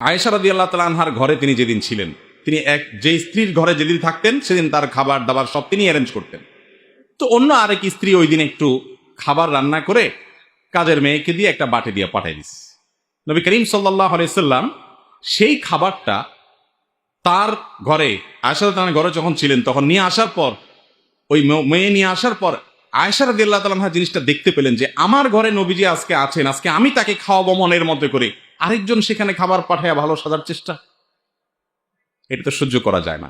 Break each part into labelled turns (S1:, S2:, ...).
S1: আয়েশা রাদিয়াল্লাহু তাআলা আনহার ঘরে তিনি যেদিন ছিলেন, তিনি যে স্ত্রীর ঘরে যেদিন থাকতেন সেদিন তার খাবার দাবার সব তিনি অ্যারেঞ্জ করতেন। তো অন্য আরেক স্ত্রী ওই দিন একটু খাবার রান্না করে কাজের মেয়েকে দিয়ে একটা বাটি দিয়ে পাঠিয়ে দিস। নবী করিম সাল্লাল্লাহু আলাইহি সাল্লাম সেই খাবারটা তার ঘরে, আয়েশা রাদিয়াল্লাহু ঘরে যখন ছিলেন তখন নিয়ে আসার পর, ওই মেয়ে নিয়ে আসার পর আয়েশা রাদিয়াল্লাহু তাআলা আনহা জিনিসটা দেখতে পেলেন যে আমার ঘরে নবীজি আজকে আছেন, আজকে আমি তাকে খাওয়াবো মনের মধ্যে করে, আরেকজন সেখানে খাবার পাঠায় ভালো সাজার চেষ্টা, এটা তো সহ্য করা যায় না।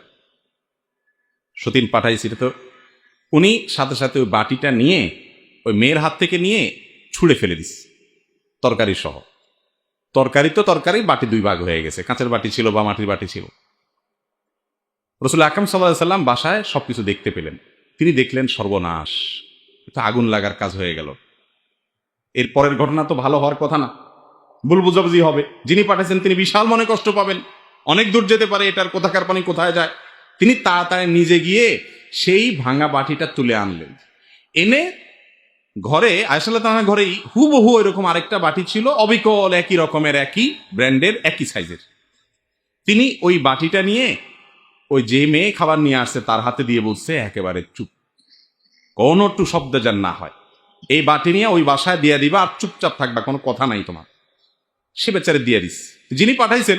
S1: সতীন পাঠাইছি, এটা তো উনি সাথে সাথে ওই বাটিটা নিয়ে ওই মেয়ের হাত থেকে নিয়ে ছুঁড়ে ফেলে দিস, তরকারি সহ। তরকারি তো তরকারি, বাটি দুই ভাগ হয়ে গেছে, কাঁচের বাটি ছিল বা মাটির বাটি ছিল। রাসূল আকরাম সাল্লাল্লাহু আলাইহি সাল্লাম বাসায় সবকিছু দেখতে পেলেন। তিনি দেখলেন সর্বনাশ, এটা আগুন লাগার কাজ হয়ে গেল। এর পরের ঘটনা তো ভালো হওয়ার কথা না, ভুল বুঝাবুঝি হবে, যিনি পাঠাচ্ছেন তিনি বিশাল মনে কষ্ট পাবেন, অনেক দূর যেতে পারে, এটার কোথাকার পানি কোথায় যায়। তিনি তাড়াতাড়ি নিজে গিয়ে সেই ভাঙা বাটিটা তুলে আনলেন, এনে ঘরে আয়েশা রাদিয়াল্লাহু তাআলার ঘরেই হুবহু এরকম আরেকটা বাটি ছিল, অবিকল একই রকমের, একই ব্র্যান্ডের, একই সাইজের। তিনি ওই বাটিটা নিয়ে ওই যে মেয়ে খাবার নিয়ে আসছে তার হাতে দিয়ে বলছে, একেবারে চুপ, কোনো একটু শব্দ যেন না হয়, এই বাটি নিয়ে ওই বাসায় দিয়ে দিবা আর চুপচাপ থাকবা, কোনো কথা নাই তোমার। সে বেচারে দিয়ে দিস। যিনি পাঠাইছেন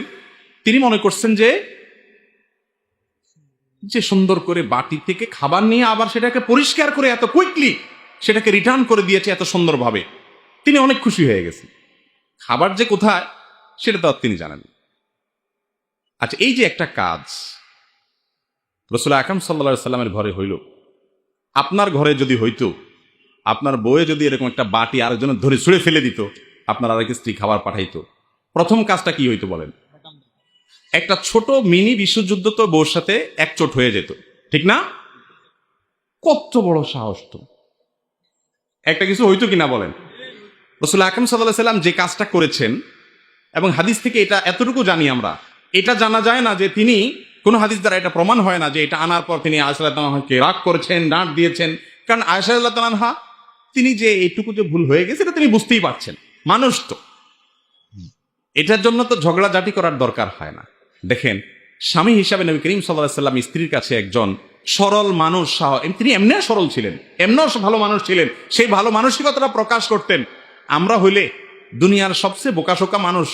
S1: তিনি মনে করছেন যে সুন্দর করে বাটি থেকে খাবার নিয়ে আবার সেটাকে পরিষ্কার করে এত কুইকলি সেটাকে রিটার্ন করে দিয়েছে এত সুন্দরভাবে, তিনি অনেক খুশি হয়ে গেছেন। খাবার যে কোথায় সেটা তো আর তিনি জানেন। আচ্ছা, এই যে একটা কাজ রাসূল আকরাম সাল্লাল্লাহু আলাইহি সাল্লামের ঘরে হইল, আপনার ঘরে যদি হইতো, আপনার বউয়ে যদি এরকম একটা বাটি আরেকজনের ধরে ছুঁড়ে ফেলে দিত, আপনার আরেক স্ত্রী খাবার পাঠাইতো, প্রথম কাজটা কি হইতো বলেন? একটা ছোট মিনি বিশ্বযুদ্ধ তো বউর সাথে একচোট হয়ে যেত, ঠিক না? কত বড় সাহস! তো একটা কিছু হইতো কিনা বলেন? রাসূল আকরাম সাল্লাল্লাহু আলাইহি সাল্লাম যে কাজটা করেছেন, এবং হাদিস থেকে এটা এতটুকু জানি আমরা, এটা জানা যায় না যে তিনি, কোন হাদিস দ্বারা এটা প্রমাণ হয় না যে এটা আনার পর তিনি আয়েশা রাদিয়াল্লাহু আনহাকে রাগ করেছেন, ডাঁট দিয়েছেন। কারণ আয়েশা রাদিয়াল্লাহু আনহা তিনি যে এইটুকু যে ভুল হয়ে গেছে এটা তিনি বুঝতেই পারছেন, মানুষ তো, এটার জন্য তো ঝগড়াঝাটি করার দরকার হয় না। দেখেন, স্বামী হিসাবে নবী করিম সাল্লাল্লাহু আলাইহি সাল্লাম স্ত্রীর কাছে একজন সরল মানুষ, তিনি এমনি সরল ছিলেন, এমনিও ভালো মানুষ ছিলেন, সেই ভালো মানসিকতাটা প্রকাশ করতেন। আমরা হইলে দুনিয়ার সবচেয়ে বোকাশোকা মানুষ,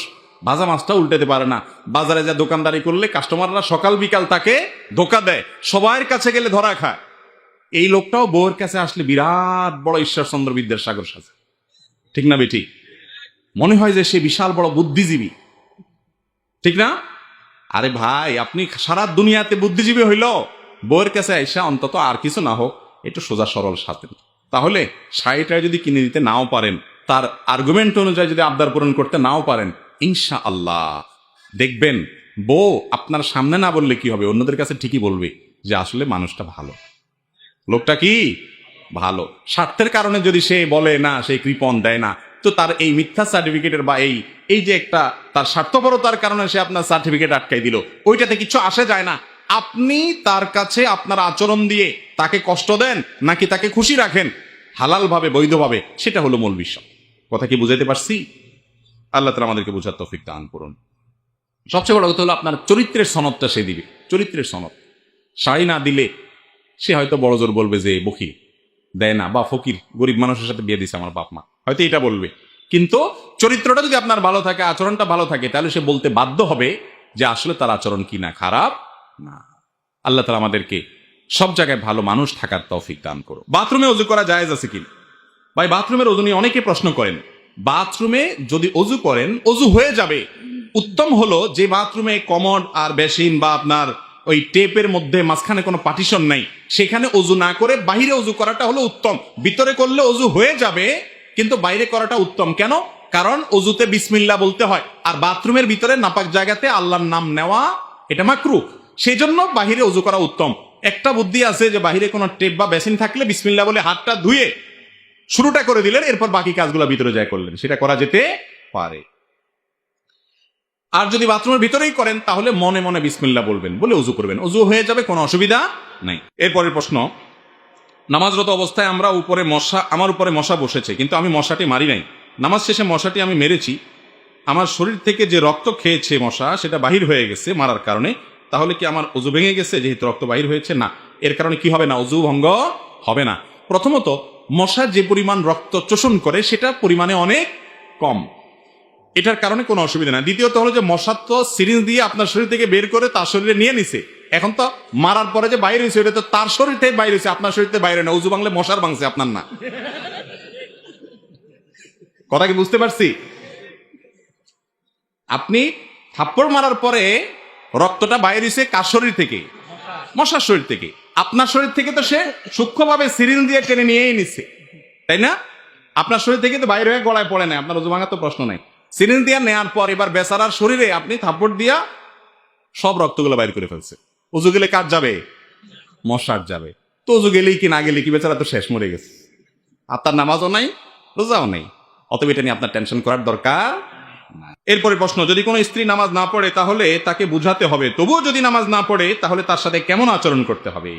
S1: ভাজা মাছটা উল্টাতে পারে না, বাজারে যা দোকানদারি করলে কাস্টমাররা সকাল বিকাল তাকে ধোকা দেয়, সবার কাছে গেলে ধরা খায়। এই লোকটাও বউয়ের কাছে আসলে বিরাট বড় ঈশ্বরচন্দ্র বিদ্যাসাগর সাজে, ঠিক না বেটি? মনে হয় যে সে বিশাল বড় বুদ্ধিজীবী, ঠিক না? আরে ভাই, আপনি সারা দুনিয়াতে বুদ্ধিজীবী হইল, বউয়ের কাছে আইসা অন্তত আর কিছু না হোক একটু সোজা সরল সাথে, তাহলে শাড়িটা যদি কিনে দিতে নাও পারেন, তার আর্গুমেন্ট অনুযায়ী যদি আবদার পূরণ করতে নাও পারেন, ইনশাআল্লাহ দেখবেন বউ আপনার সামনে না বললে কি হবে, অন্যদের কাছে ঠিকই বলবে যে আসলে মানুষটা ভালো, লোকটা কি ভালো। স্বার্থের কারণে যদি সে বলে না, সে কৃপণ দেয় না, তো তার এই মিথ্যা সার্টিফিকেটের বা এই যে একটা তার স্বার্থপরতার কারণে সে আপনার সার্টিফিকেট আটকাই দিল, ওইটাতে কিছু আসে যায় না। আপনি তার কাছে আপনার আচরণ দিয়ে তাকে কষ্ট দেন নাকি তাকে খুশি রাখেন হালালভাবে, বৈধভাবে, সেটা হলো মূল বিষয়। কথা কি বুঝাইতে পারছি? আল্লাহ তাআলা আমাদেরকে বোঝার তৌফিক দান করুন। সবচেয়ে বড় কথা হলো আপনার চরিত্রের সনদটা সে দিবে, চরিত্রের সনদ। শাড়ি না দিলে সে হয়তো বড় জোর বলবে যে বখিল, দেয় না, বা ফকির, গরিব মানুষের সাথে বিয়ে দিছে আমার বাপ মা, হয়তো এটা বলবে। কিন্তু চরিত্রটা যদি আপনার ভালো থাকে, আচরণটা ভালো থাকে, তাহলে সে বলতে বাধ্য হবে যে আসলে তার আচরণ কি না, খারাপ না। আল্লাহ তাআলা আমাদেরকে সব জায়গায় ভালো মানুষ থাকার তৌফিক দান করো। বাথরুমে ওযু করা জায়েজ আছে কি? ভাই, বাথরুমের ওযু নিয়ে অনেকে প্রশ্ন করেন। বাথরুমে যদি ওযু করেন, ওযু হয়ে যাবে। উত্তম হলো যে বাথরুমে কমোড আর বেসিন বা আপনার ওই টেপের মধ্যে মাঝখানে কোনো পার্টিশন নাই, সেখানে ওযু না করে বাইরে ওযু করাটা হলো উত্তম। ভিতরে করলে ওযু হয়ে যাবে, কিন্তু বাইরে করাটা উত্তম। কেন? কারণ ওযুতে বিসমিল্লাহ বলতে হয়, আর বাথরুমের ভিতরে নাপাক জায়গাতে আল্লাহর নাম নেওয়া এটা মাকরুহ। সেই জন্য বাহিরে ওযু করা উত্তম। একটা বুদ্ধি আছে যে বাহিরে কোনো টেপ বা বেসিন থাকলে বিসমিল্লাহ বলে হাতটা ধুয়ে শুরুটা করে দিলেন, এরপর বাকি কাজগুলো ভিতরে যায় করলেন, সেটা করা যেতে পারে। আর যদি বাথরুমের ভিতরেই করেন তাহলে মনে মনে বিসমিল্লাহ বলবেন, বলে ওযু করবেন, ওযু হয়ে যাবে, কোনো অসুবিধা নাই। এরপরের প্রশ্ন, নামাজরত অবস্থায় আমার উপরে মশা বসেছে, কিন্তু আমি মশাটি মারি নাই, নামাজ শেষে মশাটি আমি মেরেছি, আমার শরীর থেকে যে রক্ত খেয়েছে মশা সেটা বাহির হয়ে গেছে মারার কারণে, তাহলে কি আমার অজু ভেঙে গেছে যেহেতু রক্ত বাহির হয়েছে? না, এর কারণে কি হবে না, অজু ভঙ্গ হবে না। প্রথমত, মশা যে পরিমাণ রক্ত শোষণ করে সেটা পরিমাণে অনেক কম, এটার কারণে কোনো অসুবিধা না। দ্বিতীয়ত হলো যে মশা তো সিরিঞ্জ দিয়ে আপনার শরীর থেকে বের করে তার শরীরে নিয়ে নিছে, এখন তো মারার পরে যে বাইরে হয়েছে ওটা তো তার শরীর থেকে বাইরে হয়েছে, আপনার শরীর থেকে বাইরে না। অজু ভাঙলে মশার ভাঙছে, আপনার না। কথা কি বুঝতে পারছি? আপনি থাপ্পড় মারার পরে রক্তটা বাইরে হয়েছে কার শরীর থেকে? মশার শরীর থেকে। আপনার শরীর থেকে তো সে সূক্ষ্মভাবে সিরিঞ্জ দিয়ে টেনে নিয়েই নিচ্ছে, তাই না? আপনার শরীর থেকে তো বাইরে হয়ে গলায় পড়ে নাই, আপনার অজু ভাঙার তো প্রশ্ন নাই। সিরিঞ্জ দিয়ে নেওয়ার পর এবার বেচারার শরীরে আপনি থাপ্পড় দিয়া সব রক্তগুলো বাইর করে ফেলছে। অজু গেলে কার যাবে? মশার যাবে। তো অজু গেলেই কি না গেলে কি, বেচারা তো শেষ, মরে গেছে। আর তার নামাজও নাই, রোজাও নেই, অতএব এটা নিয়ে আপনার টেনশন করার দরকার। এরপরে প্রশ্ন, যদি কোনো স্ত্রী নামাজ না পড়ে তাহলে তাকে বুঝাতে হবে, তবুও যদি নামাজ না পড়ে তাহলে তার সাথে কেমন আচরণ করতে হবে?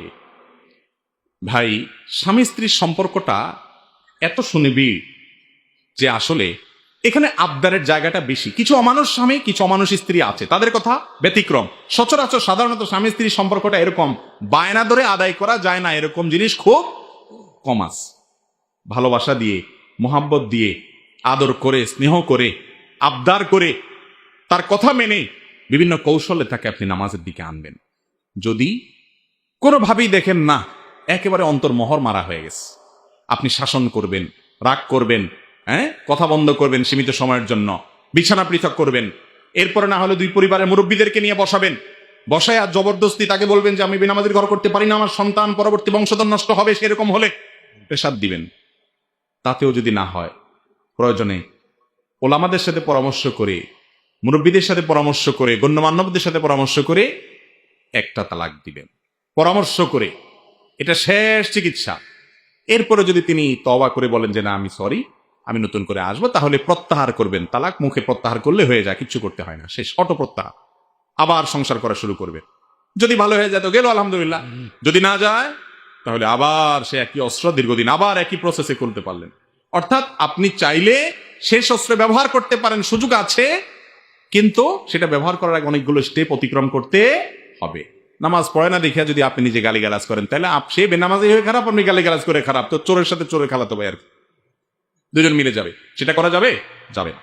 S1: ভাই, স্বামী স্ত্রীর সম্পর্কটা এত সুনিবিড় যে আসলে এখানে আবদারের জায়গাটা বেশি। কিছু অমানুষ স্বামী, কিছু অমানুষ স্ত্রী আছে, তাদের কথা ব্যতিক্রম। সচরাচর সাধারণত স্বামী স্ত্রীর সম্পর্কটা এরকম বায়না ধরে আদায় করা যায় না, এরকম জিনিস খুব কম আছে। ভালোবাসা দিয়ে, মোহাব্বত দিয়ে, আদর করে, স্নেহ করে, আবদার করে, তার কথা মেনে বিভিন্ন কৌশলে তাকে আপনি নামাজের দিকে আনবেন। যদি কোনোভাবেই দেখেন না একেবারে অন্তর্মহর মারা হয়ে গেছে, আপনি শাসন করবেন, রাগ করবেন, কথা বন্ধ করবেন সীমিত সময়ের জন্য, বিছানা পৃথক করবেন। এরপরে না হলে দুই পরিবারের মুরব্বীদেরকে নিয়ে বসাবেন, বসায় আর জবরদস্তি তাকে বলবেন যে আমি বেনামাজির ঘর করতে পারি না, আমার সন্তান পরবর্তী বংশধর নষ্ট হবে, সেরকম হলে প্রেসার দিবেন। তাতেও যদি না হয়, প্রয়োজনে ওলামাদের সাথে পরামর্শ করে, মুরব্বীদের সাথে পরামর্শ করে, গণ্যমান্যদের সাথে পরামর্শ করে একটা তালাক দিবেন, পরামর্শ করে। এটা শেষ চিকিৎসা। এরপরে যদি তিনি তওবা করে বলেন যে না আমি সরি, আমি নতুন করে আসবো, তাহলে প্রত্যাহার করবেন। তালাক মুখে প্রত্যাহার করলে হয়ে যায়, কিচ্ছু করতে হয় না, শেষ, অটো প্রত্যাহার। আবার সংসার করা শুরু করবে। যদি ভালো হয়ে যায় তো গেল আলহামদুলিল্লাহ, যদি না যায় তাহলে আবার সে একই অস্ত্র দীর্ঘদিন আবার একই প্রসেসে করতে পারলেন। অর্থাৎ আপনি চাইলে শেষ অস্ত্র ব্যবহার করতে পারেন, সুযোগ আছে, কিন্তু সেটা ব্যবহার করার আগে অনেকগুলো স্টেপ অতিক্রম করতে হবে। নামাজ পড়ে না দেখে যদি আপনি নিজে গালিগালাজ করেন, তাহলে সে বেনামাজি হয়ে খারাপ, আপনি গালিগালাজ করে খারাপ, তো চোরের সাথে চোরের খালাতো ভাই আর দুজন মিলে যাবে, সেটা করা যাবে? যাবে না।